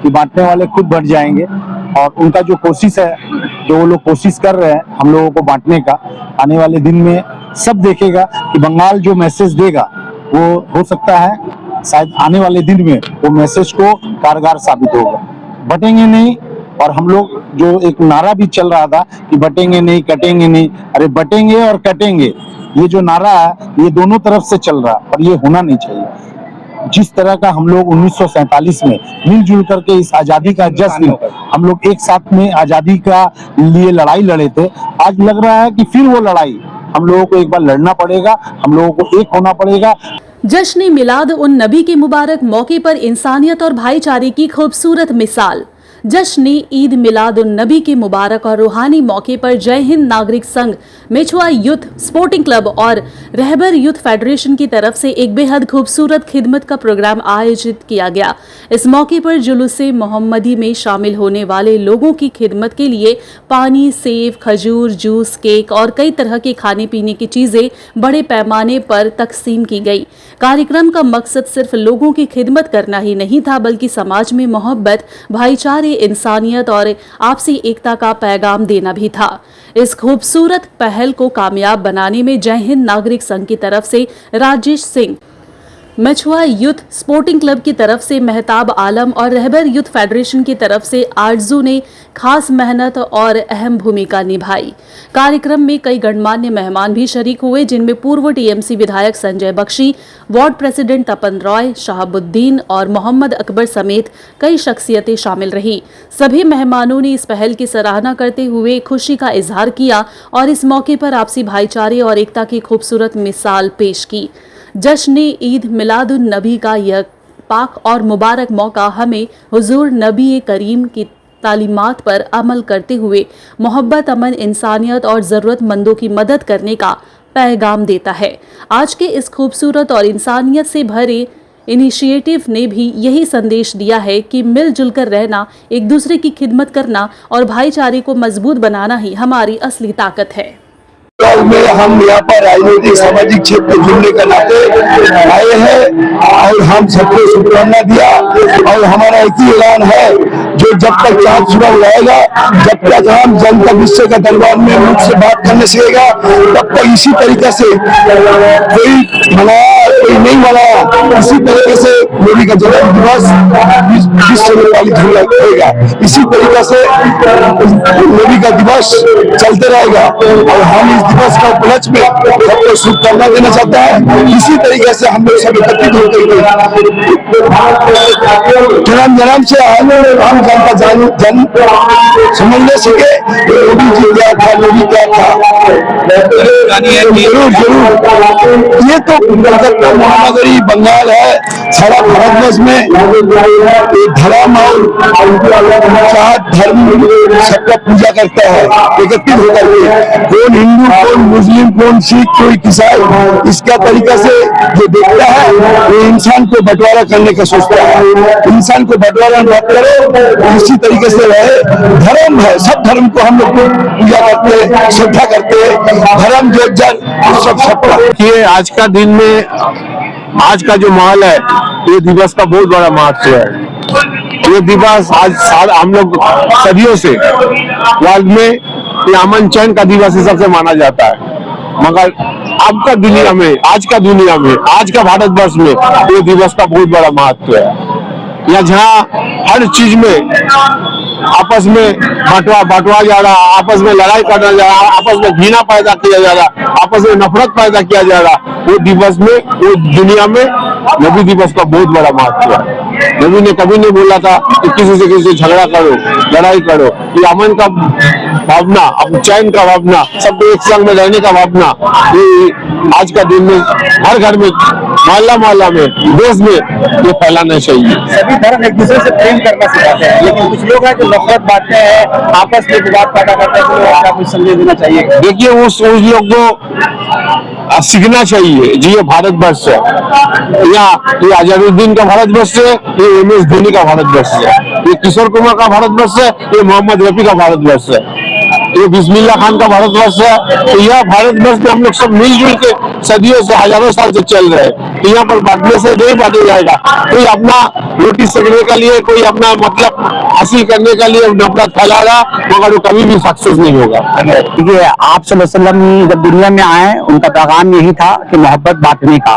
कि बांटने वाले खुद बढ़ जाएंगे। और उनका जो कोशिश है, जो वो लोग कोशिश कर रहे हैं हम लोगों को बांटने का, आने वाले दिन में सब देखेगा कि बंगाल जो मैसेज देगा वो हो सकता है शायद आने वाले दिन में वो मैसेज को कारगर साबित होगा। बटेंगे नहीं, और हम लोग जो एक नारा भी चल रहा था कि बटेंगे नहीं कटेंगे नहीं, अरे बटेंगे और कटेंगे, ये जो नारा है ये दोनों तरफ से चल रहा है और ये होना नहीं चाहिए। जिस तरह का हम लोग 1947 में मिलजुल करके इस आजादी का जश्न हम लोग एक साथ में आजादी का लिए लड़ाई लड़े थे, आज लग रहा है कि फिर वो लड़ाई हम लोगों को एक बार लड़ना पड़ेगा, हम लोगों को एक होना पड़ेगा। जश्न मिलाद उन नबी के मुबारक मौके पर इंसानियत और भाईचारे की खूबसूरत मिसाल। जश्न ईद मिलाद उन नबी के मुबारक और रूहानी मौके पर जय हिंद नागरिक संघ, मेछुआ यूथ स्पोर्टिंग क्लब और रहबर यूथ फेडरेशन की तरफ से एक बेहद खूबसूरत खिदमत का प्रोग्राम आयोजित किया गया। इस मौके पर जुलूसे मोहम्मदी में शामिल होने वाले लोगों की खिदमत के लिए पानी, सेब, खजूर, जूस, केक और कई तरह के खाने पीने की चीजें बड़े पैमाने पर तकसीम की गई। कार्यक्रम का मकसद सिर्फ लोगों की खिदमत करना ही नहीं था, बल्कि समाज में मोहब्बत, भाईचारे, इंसानियत और आपसी एकता का पैगाम देना भी था। इस खूबसूरत पहल को कामयाब बनाने में जय हिंद नागरिक संघ की तरफ से Rajesh Singh, Mechua youth sporting club की तरफ से मेहताब आलम और रहबर यूथ फेडरेशन की तरफ से आरजू ने खास मेहनत और अहम भूमिका निभाई। कार्यक्रम में कई गणमान्य मेहमान भी शरीक हुए, जिनमें पूर्व टीएमसी विधायक संजय बख्शी, वार्ड प्रेसिडेंट तपन रॉय, शहाबुद्दीन और मोहम्मद अकबर समेत कई शख्सियतें शामिल रही। सभी मेहमानों ने इस पहल की सराहना करते हुए खुशी का इजहार किया और इस मौके पर आपसी भाईचारे और एकता की खूबसूरत मिसाल पेश की। जश्न ईद मिलादुन नबी का यह पाक और मुबारक मौका हमें हुजूर नबी करीम की तालीमात पर अमल करते हुए मोहब्बत, अमन, इंसानियत और ज़रूरतमंदों की मदद करने का पैगाम देता है। आज के इस खूबसूरत और इंसानियत से भरे इनिशिएटिव ने भी यही संदेश दिया है कि मिलजुल कर रहना, एक दूसरे की खिदमत करना और भाईचारे को मजबूत बनाना ही हमारी असली ताकत है। में हम यहाँ पर राजनीतिक सामाजिक क्षेत्र में जुड़ने का नाते आए हैं और हम सबको शुभकामना दिया और हमारा एक ही ऐलान है, जो जब तक चांद सुबह उड़ाएगा, जब तक हम जनता विश्व का दरबार में मुझ से बात करने सीखेगा, तब तक इसी तरीके से कोई मनाया कोई नहीं मनाया, इसी तरीके से मोदी का जन्म दिवस विश्व में पालित होगा, इसी तरीके से मोदी का दिवस चलते रहेगा और हम इस दिवस का उपलक्ष्य में सबको शुभकामना देना चाहता है। इसी तरीके से हम लोग सब एकत्रित होकर जन्म से हम जनता जन समझने सके मोदी जी क्या था, मोदी क्या था। जरूर जरूर, ये तो कलकत्ता महानगरी बंगाल है, सारा भारतवर्ष में धर्म और जात धर्म सबका पूजा करता है एकत्रित होकर के। कौन हिंदू, कौन मुस्लिम, कौन सिख, कोई ईसाई, इसका तरीका से जो देखता है वो इंसान को बंटवारा करने का सोचता है। इंसान को बंटवारा मत करो, इसी तरीके से रहे। धर्म है, सब धर्म को हम लोग पूजा करते हैं, श्रद्धा करते हैं। धर्म जो सब सबका ये आज का दिन में, आज का जो माहौल है, ये दिवस का बहुत बड़ा महत्व है। ये दिवस आज हम लोग सदियों से वर्ल्ड में ये अमन चैन का दिवस हिसाब से माना जाता है, मगर अब का दुनिया में, आज का दुनिया में, आज का भारतवर्ष में ये दिवस का बहुत बड़ा महत्व है। या जहाँ हर चीज में आपस में बंटवा जा रहा, आपस में लड़ाई करना जा रहा, आपस में घृणा पैदा किया जा रहा, आपस में नफरत पैदा किया जा रहा, वो दिवस में, वो दुनिया में नबी दिवस का बहुत बड़ा महत्व है। नबी ने कभी नहीं बोला था कि किसी से झगड़ा करो, लड़ाई करो। ये अमन का भावना, अब चैन का भावना, सब एक संग में रहने का भावना, ये आज का दिन में हर घर में, मोहल्ला में, देश में ये फैलाना चाहिए। सभी धर्म एक दूसरे से प्रेम करना सिखाते हैं, लेकिन कुछ लोग हैं जो नफरत बांटते हैं, आपस में विवाद पैदा करते हैं। तो आपका कुछ संदेश देना चाहिए। देखिए, उस लोग को सीखना चाहिए जी, ये भारतवर्ष है, यहाँ ये अजहरुद्दीन का भारतवर्ष है, ये MS धोनी का भारतवर्ष है, ये किशोर कुमार का भारतवर्ष है, ये मोहम्मद रफी का भारतवर्ष है, ये बिस्मिल्लाह खान का भारतवर्ष है। तो यह भारतवर्ष में हम लोग सब मिलजुल के सदियों से, हजारों साल से चल रहे हैं। तो यहाँ पर बांटने से नहीं बांटा जाएगा। कोई अपना रोटी सेकने के लिए, कोई अपना मतलब हासिल करने के लिए नफरत फैलाएगा, मगर वो कभी भी सक्सेस नहीं होगा। देखिए, आप सल्लल्लाहु अलैहि वसल्लम जब दुनिया में आए, उनका पैगाम यही था कि मोहब्बत बांटने का,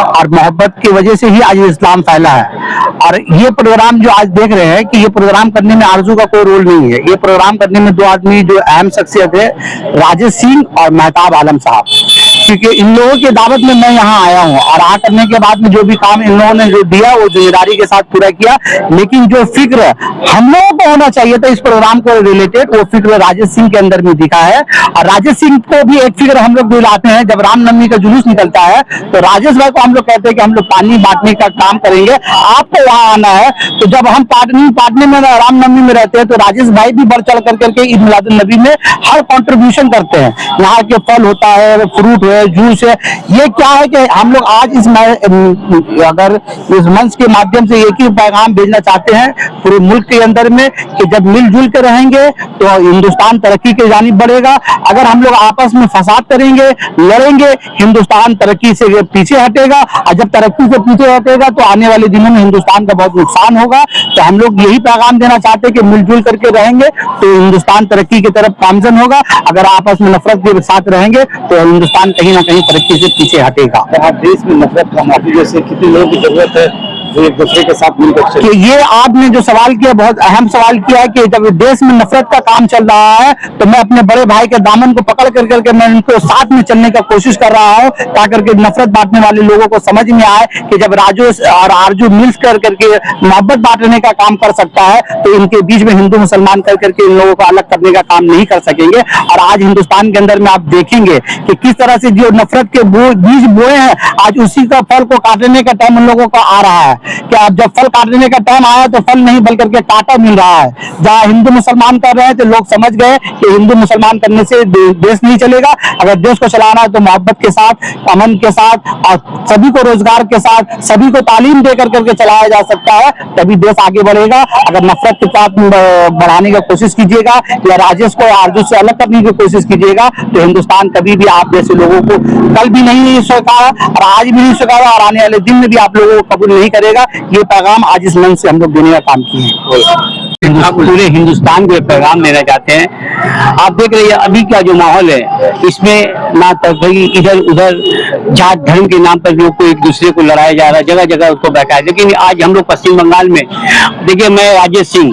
और मोहब्बत की वजह से ही आज इस्लाम फैला है। और ये प्रोग्राम जो आज देख रहे हैं कि ये प्रोग्राम करने में आरजू का कोई रोल नहीं है। ये प्रोग्राम करने में दो आदमी जो अहम शख्सियत है, राजेश सिंह और मेहताब आलम साहब, क्योंकि इन लोगों की दावत में मैं यहाँ आया हूँ और आ करने के बाद में जो भी काम इन लोगों ने जो दिया वो जिम्मेदारी के साथ पूरा किया। लेकिन जो फिक्र हम लोगों को होना चाहिए था इस प्रोग्राम को रिलेटेड, वो फिक्र राजेश सिंह के अंदर में दिखा है। और राजेश सिंह को भी एक फिक्र हम लोग दिलाते हैं, जब रामनवमी का जुलूस निकलता है तो राजेश भाई को हम लोग कहते हैं कि हम लोग पानी बांटने का काम करेंगे, आपको वहां आना है। तो जब हम पाटने में रामनवमी में रहते हैं तो राजेश भाई भी बढ़ चढ़ करके ईद मिलादुन नबी में हर कंट्रीब्यूशन करते हैं। यहाँ के फल होता है, फ्रूट है, जूस है। ये क्या है कि हम लोग आज अगर इस मंच के माध्यम से एक ही पैगाम भेजना चाहते हैं पूरे मुल्क के अंदर में कि जब मिलजुल के रहेंगे तो हिंदुस्तान तरक्की की जानिब बढ़ेगा। अगर हम लोग आपस में फसाद करेंगे, लड़ेंगे, हिंदुस्तान तरक्की से पीछे हटेगा, और जब तरक्की से पीछे हटेगा तो आने वाले दिनों में हिंदुस्तान का बहुत नुकसान होगा। तो हम लोग यही पैगाम देना चाहते हैं कि मिलजुल करके रहेंगे तो हिंदुस्तान तरक्की की तरफ गामजन होगा। अगर आपस में नफरत के साथ रहेंगे तो हिंदुस्तान कहीं ना कहीं तरक्की से पीछे हटेगा। देश में नफरत कमाने जैसे कितने लोगों की जरूरत है जो एक दूसरे के साथ मिलकर कि ये आपने जो सवाल किया बहुत अहम सवाल किया है कि जब देश में नफरत का काम चल रहा है तो मैं अपने बड़े भाई के दामन को पकड़ करके मैं उनको साथ में चलने का कोशिश कर रहा हूँ, ताकि नफरत बांटने वाले लोगों को समझ में आए कि जब राजू और आरजू मिल करके मोहब्बत बांटने का काम कर सकता है तो इनके बीच में हिंदू मुसलमान करके इन लोगों को अलग करने का काम नहीं कर सकेंगे। और आज हिंदुस्तान के अंदर में आप देखेंगे कि किस तरह से जो नफरत के बीज बोए हैं, आज उसी का फल को काटने का टाइम उन लोगों का आ रहा है कि अब जब फल काटने का टाइम आया तो फल नहीं बल्कि के कांटा मिल रहा है। जहाँ हिंदू मुसलमान कर रहे हैं तो लोग समझ गए कि हिंदू मुसलमान करने से देश नहीं चलेगा। अगर देश को चलाना है तो मोहब्बत के साथ, अमन के साथ और सभी को रोजगार के साथ, सभी को तालीम दे करके चलाया जा सकता है, तभी देश आगे बढ़ेगा। अगर नफरत के साथ बढ़ाने की कोशिश कीजिएगा या राजेश को आरजू से अलग करने की कोशिश कीजिएगा तो हिंदुस्तान कभी भी आप जैसे लोगों को कल भी नहीं स्वीकारा और आज भी नहीं स्वीकारा और आने वाले दिन में भी आप लोगों को कबूल नहीं करेगा। ये पैगाम आज इस मंच से हम लोग देने का काम किए हैं। पूरे हिंदुस्तान को पैगाम देना चाहते हैं। आप देख रहे हैं अभी का जो माहौल है, इसमें ना तभी इधर उधर जात धर्म के नाम पर लोग को एक दूसरे को लड़ाया जा रहा है, जगह जगह उसको बैठा है। लेकिन आज हम लोग पश्चिम बंगाल में देखिए, मैं राजेश सिंह,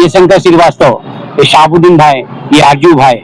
ये शंकर श्रीवास्तव, ये शाहबुद्दीन भाई, ये आरजू भाई,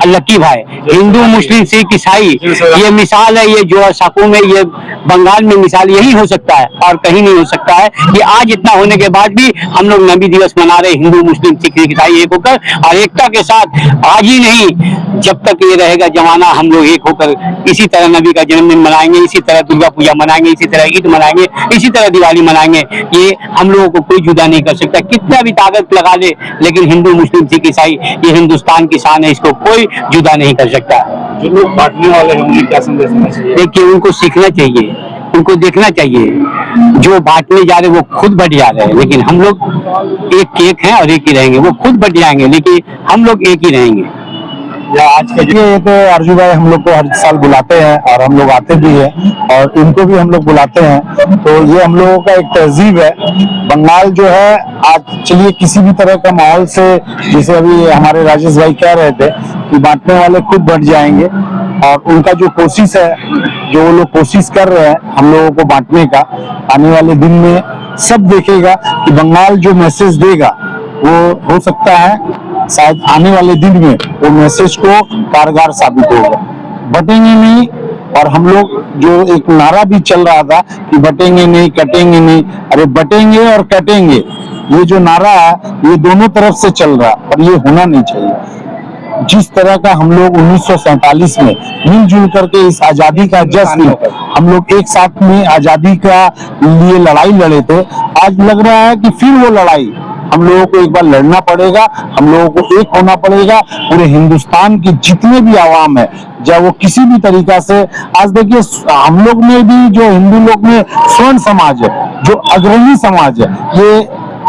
लक्की भाई, हिंदू मुस्लिम सिख ईसाई, ये मिसाल है। ये जो साकू में, ये बंगाल में मिसाल यही हो सकता है और कहीं नहीं हो सकता है। ये आज इतना होने के बाद भी हम लोग नबी दिवस मना रहे, हिंदू मुस्लिम सिख ईसाई एक होकर और एकता के साथ। आज ही नहीं, जब तक ये रहेगा जमाना हम लोग एक होकर इसी तरह नबी का जन्मदिन मनाएंगे, इसी तरह दुर्गा पूजा मनाएंगे, इसी तरह ईद मनाएंगे, इसी तरह दिवाली मनाएंगे। ये हम लोगों को कोई जुदा नहीं कर सकता, कितना भी ताकत लगा ले, लेकिन हिंदू मुस्लिम सिख ईसाई ये हिंदुस्तान की शान है, इसको कोई जुदा नहीं कर सकता। जो लोग बांटने वाले हैं उन्हें क्या संदेश देना चाहिए? देखिए, उनको सीखना चाहिए, उनको देखना चाहिए। जो बांटने जा रहे वो खुद बढ़ जा रहे हैं, लेकिन हम लोग एक हैं और एक ही रहेंगे। वो खुद बढ़ जाएंगे लेकिन हम लोग एक ही रहेंगे। या आज के ये तो आरजू भाई हम लोग को हर साल बुलाते हैं और हम लोग आते भी हैं और इनको भी हम लोग बुलाते हैं, तो ये हम लोगों का एक तहजीब है। बंगाल जो है आज चलिए किसी भी तरह का माहौल से, जैसे अभी हमारे राजेश भाई कह रहे थे कि बांटने वाले खुद बढ़ जाएंगे, और उनका जो कोशिश है, जो वो लोग कोशिश कर रहे हैं हम लोगों को बांटने का, आने वाले दिन में सब देखेगा कि बंगाल जो मैसेज देगा वो हो सकता है शायद आने वाले दिन में वो मैसेज को कारगर साबित होगा। बटेंगे नहीं, और हम लोग जो एक नारा भी चल रहा था कि बटेंगे नहीं कटेंगे नहीं, अरे बटेंगे और कटेंगे, ये जो नारा है ये दोनों तरफ से चल रहा है और ये होना नहीं चाहिए। जिस तरह का हम लोग 1947 में मिलजुल करके इस आजादी का जश्न हम लोग एक साथ में आजादी का लिए लड़ाई लड़े थे, आज लग रहा है कि फिर वो लड़ाई हम लोगों को एक बार लड़ना पड़ेगा, हम लोगों को एक होना पड़ेगा। पूरे हिंदुस्तान की जितने भी आवाम है, चाहे वो किसी भी तरीका से, आज देखिए हम लोग में भी जो हिंदू लोग में स्वर्ण समाज है, जो अग्रणी समाज है,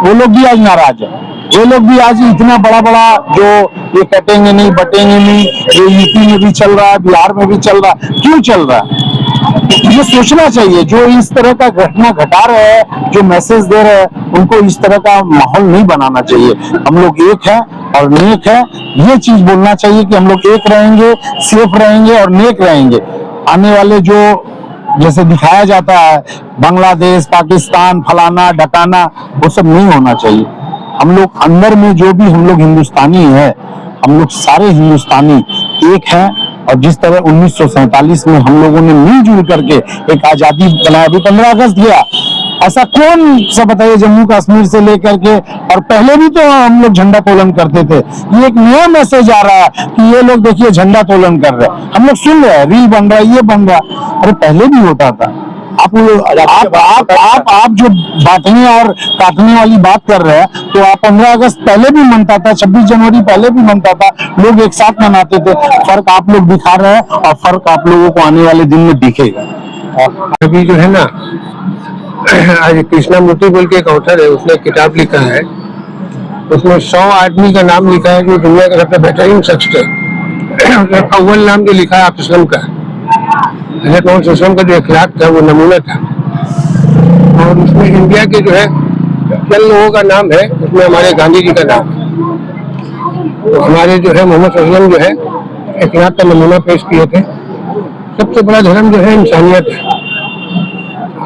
वो लोग भी आज नाराज है। ये लोग भी आज इतना बड़ा बड़ा जो ये कटेंगे नहीं बटेंगे नहीं, ये यूपी में भी चल रहा है, बिहार में भी चल रहा है, क्यों चल रहा है? ये सोचना चाहिए, जो इस तरह का घटना घटा रहे हैं, जो मैसेज दे रहे हैं, उनको इस तरह का माहौल नहीं बनाना चाहिए। हम लोग एक हैं और नेक है, ये चीज बोलना चाहिए कि हम लोग एक रहेंगे, सेफ रहेंगे और नेक रहेंगे। आने वाले जो जैसे दिखाया जाता है बांग्लादेश, पाकिस्तान, फलाना ढकाना, वो सब नहीं होना चाहिए। हम लोग अंदर में जो भी हम लोग हिंदुस्तानी है, हम लोग सारे हिंदुस्तानी एक हैं। और जिस तरह 1947 में हम लोगों ने मिलजुल करके एक आजादी बनाया, अभी 15 अगस्त गया, ऐसा कौन सा बताइए जम्मू कश्मीर से लेकर के, और पहले भी तो हम लोग झंडा तोलन करते थे। ये एक नया मैसेज आ रहा है कि ये लोग देखिए झंडा तोलन कर रहे हैं, हम लोग सुन रहे हैं, रील बन रहा है, ये बन रहा है, अरे पहले भी होता था। आप जो बांटने और काटने वाली बात कर रहे हैं, तो आप 15 अगस्त पहले भी मनता था, 26 जनवरी पहले भी मनता था, लोग एक साथ मनाते थे। फर्क आप लोग दिखा रहे हैं और फर्क आप लोगों को आने वाले दिन में दिखेगा। अभी जो है ना, आज कृष्णा मूर्ति बोल के एक ऑथर है, उसने किताब लिखा है, उसमें 100 आदमी का नाम लिखा है जो दुनिया का सबसे बेहतरीन शख्स थे। अव्वल नाम जो लिखा है आप इस्लाम का, हज़रत मोहम्मद सल्लल्लाहु अलैहि वसल्लम का जो अखलाक था वो नमूना था। और उसमें इंडिया के जो है चंद लोगों का नाम है, उसमें हमारे गांधी जी का नाम है। तो हमारे जो है मोहम्मद सल्लल्लाहु अलैहि वसल्लम जो है अखलाक का नमूना पेश किए थे। सबसे बड़ा धर्म जो है इंसानियत है,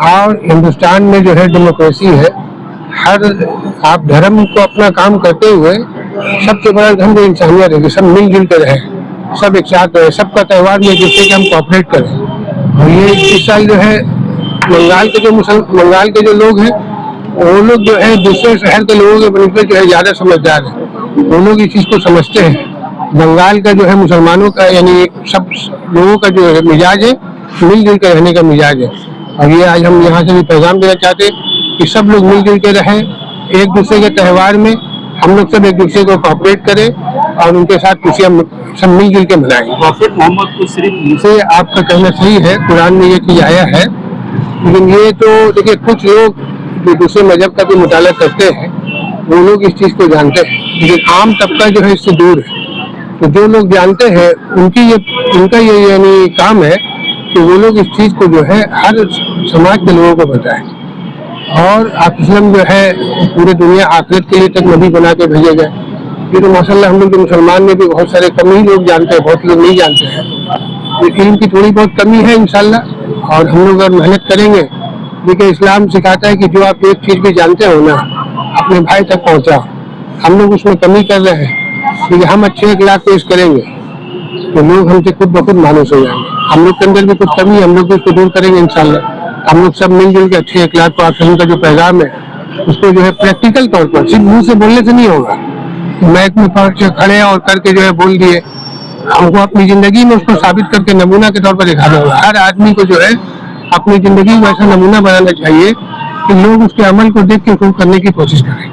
और हिंदुस्तान में जो है डेमोक्रेसी है। हर आप धर्म को अपना काम करते हुए सबसे बड़ा धर्म जो इंसानियत है कि सब मिलजुल कर रहे, सब एक साथ रहे, सबका त्यौहार में जिससे कि हम कोऑपरेट करें। और ये इस साल जो है बंगाल के जो लोग हैं, वो लोग जो है दूसरे शहर के लोगों के बनस्बत जो है ज्यादा समझदार है, वो लोग इस चीज को समझते हैं। बंगाल का जो है मुसलमानों का यानी सब लोगों का जो है मिजाज है मिलजुल कर रहने का मिजाज है। और ये आज हम यहाँ से भी पैगाम देना चाहते हैं कि सब लोग मिलजुल के रहें, एक दूसरे के त्यौहार में हम लोग सब एक दूसरे को कोऑपरेट करें और उनके साथ खुशियाँ सब मिलजुल के मनाएं। प्रॉफिट मोहम्मद को सिर्फ से आपका कहना सही है, कुरान में ये चीज आया है, लेकिन ये तो देखिए कुछ लोग जो दूसरे मजहब का भी मुताला करते हैं वो लोग इस चीज को जानते हैं, लेकिन आम तबका जो है इससे दूर है। तो जो लोग जानते हैं उनका ये यानी काम है कि वो लोग इस चीज को जो है हर समाज के लोगों को बताएं। और आप इस्लाम जो है पूरे दुनिया आखिरत के लिए तक नबी बना के भेजे गए। ये तो माशाल्लाह हम लोग जो मुसलमान में भी बहुत सारे कम ही लोग जानते हैं, बहुत लोग नहीं जानते हैं। इल्म की थोड़ी बहुत कमी है इंशाल्लाह, और हम लोग अगर मेहनत करेंगे, देखिए इस्लाम सिखाता है कि जो आप एक चीज भी जानते हो ना अपने भाई तक पहुंचाओ। हम लोग उसमें कमी कर रहे हैं, क्योंकि हम अच्छे अखलाक पेश करेंगे तो लोग हमसे खुद ब खुद मानूस हो जाएंगे। हम लोग के अंदर भी कुछ कमी है, हम लोग भी उसको दूर करेंगे इंशाल्लाह। हम लोग सब मिलजुल के अच्छे अखलाक को आप का जो पैगाम है उसको जो है प्रैक्टिकल तौर पर, सिर्फ मुंह से बोलने से नहीं होगा, मैक में खड़े और करके जो है बोल दिए, हमको अपनी जिंदगी में उसको साबित करके नमूना के तौर पर दिखाना होगा। हर आदमी को जो है अपनी जिंदगी को ऐसा नमूना बनाना चाहिए कि लोग उसके अमल को देख के उसको करने की कोशिश करें।